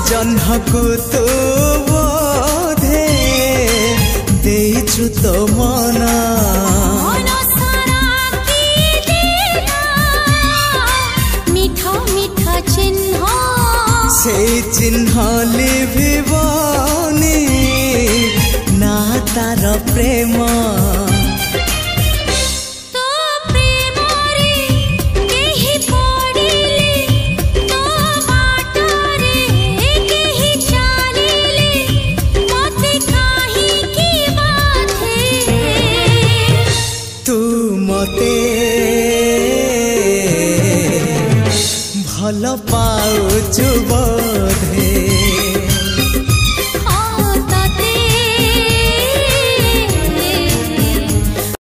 जह्नकु तू बोधे देइछु तो मना से चिन्ह लिभिबनी ना तार प्रेम तू मते भल पाउछु।